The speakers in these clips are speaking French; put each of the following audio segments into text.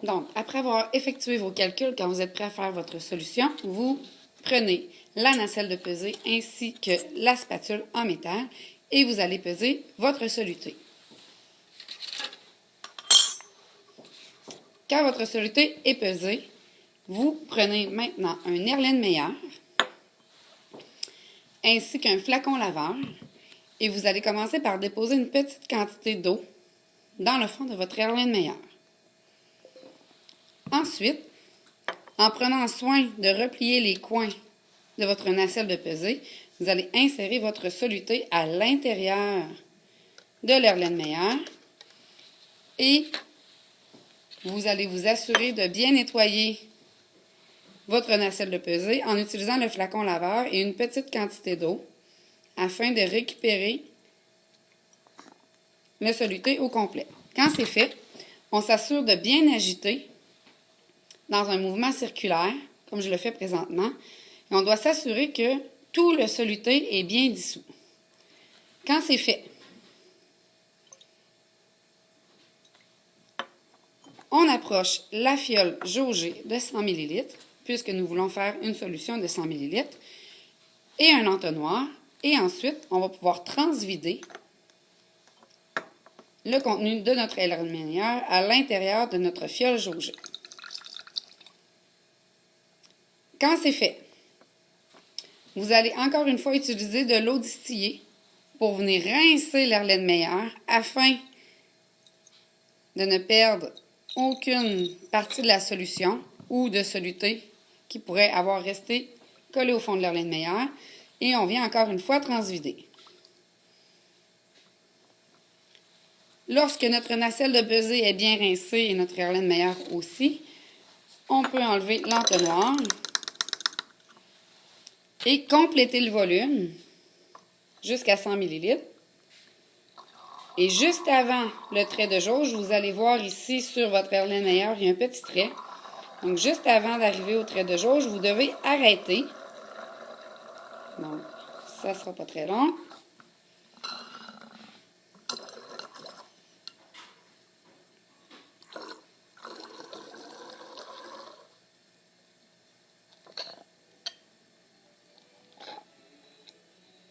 Donc, après avoir effectué vos calculs, quand vous êtes prêt à faire votre solution, vous prenez la nacelle de pesée ainsi que la spatule en métal et vous allez peser votre soluté. Quand votre soluté est pesée, vous prenez maintenant un Erlenmeyer ainsi qu'un flacon laveur et vous allez commencer par déposer une petite quantité d'eau dans le fond de votre Erlenmeyer. Ensuite, en prenant soin de replier les coins de votre nacelle de pesée, vous allez insérer votre soluté à l'intérieur de l'Erlenmeyer et vous allez vous assurer de bien nettoyer votre nacelle de pesée en utilisant le flacon laveur et une petite quantité d'eau afin de récupérer le soluté au complet. Quand c'est fait, on s'assure de bien agiter dans un mouvement circulaire, comme je le fais présentement, et on doit s'assurer que tout le soluté est bien dissous. Quand c'est fait, on approche la fiole jaugée de 100 ml, puisque nous voulons faire une solution de 100 ml, et un entonnoir, et ensuite, on va pouvoir transvider le contenu de notre Erlenmeyer à l'intérieur de notre fiole jaugée. Quand c'est fait, vous allez encore une fois utiliser de l'eau distillée pour venir rincer l'Erlenmeyer afin de ne perdre aucune partie de la solution ou de soluté qui pourrait avoir resté collé au fond de l'Erlenmeyer. Et on vient encore une fois transvider. Lorsque notre nacelle de pesée est bien rincée et notre Erlenmeyer aussi, on peut enlever l'entonnoir et compléter le volume jusqu'à 100 ml. Et juste avant le trait de jauge, vous allez voir ici sur votre Erlenmeyer, il y a un petit trait. Donc, juste avant d'arriver au trait de jauge, vous devez arrêter. Donc, ça ne sera pas très long.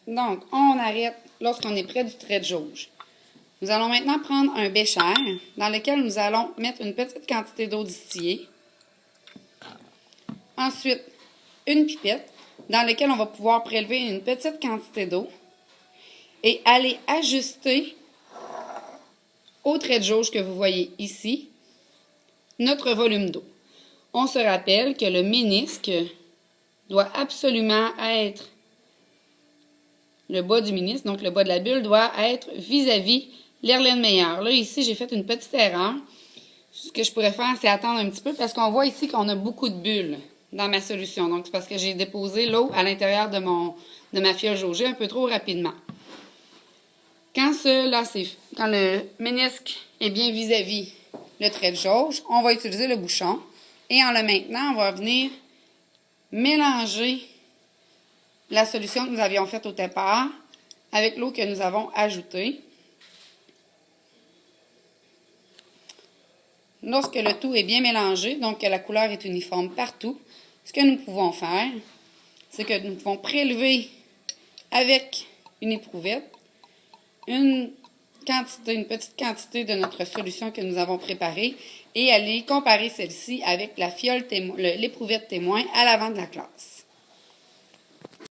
Donc, on arrête lorsqu'on est près du trait de jauge. Nous allons maintenant prendre un bécher dans lequel nous allons mettre une petite quantité d'eau distillée. Ensuite, une pipette dans laquelle on va pouvoir prélever une petite quantité d'eau et aller ajuster au trait de jauge que vous voyez ici notre volume d'eau. On se rappelle que le ménisque doit absolument être, le bas du ménisque, donc le bas de la bulle, doit être vis-à-vis l'Erlenmeyer. Là, ici, j'ai fait une petite erreur. Ce que je pourrais faire, c'est attendre un petit peu parce qu'on voit ici qu'on a beaucoup de bulles dans ma solution. Donc, c'est parce que j'ai déposé l'eau à l'intérieur de ma fiole jaugée un peu trop rapidement. Quand le ménisque est bien vis-à-vis le trait de jauge, on va utiliser le bouchon et en le maintenant, on va venir mélanger la solution que nous avions faite au départ avec l'eau que nous avons ajoutée. Lorsque le tout est bien mélangé, donc que la couleur est uniforme partout, ce que nous pouvons faire, c'est que nous pouvons prélever avec une éprouvette une petite quantité de notre solution que nous avons préparée et aller comparer celle-ci avec la fiole l'éprouvette témoin à l'avant de la classe.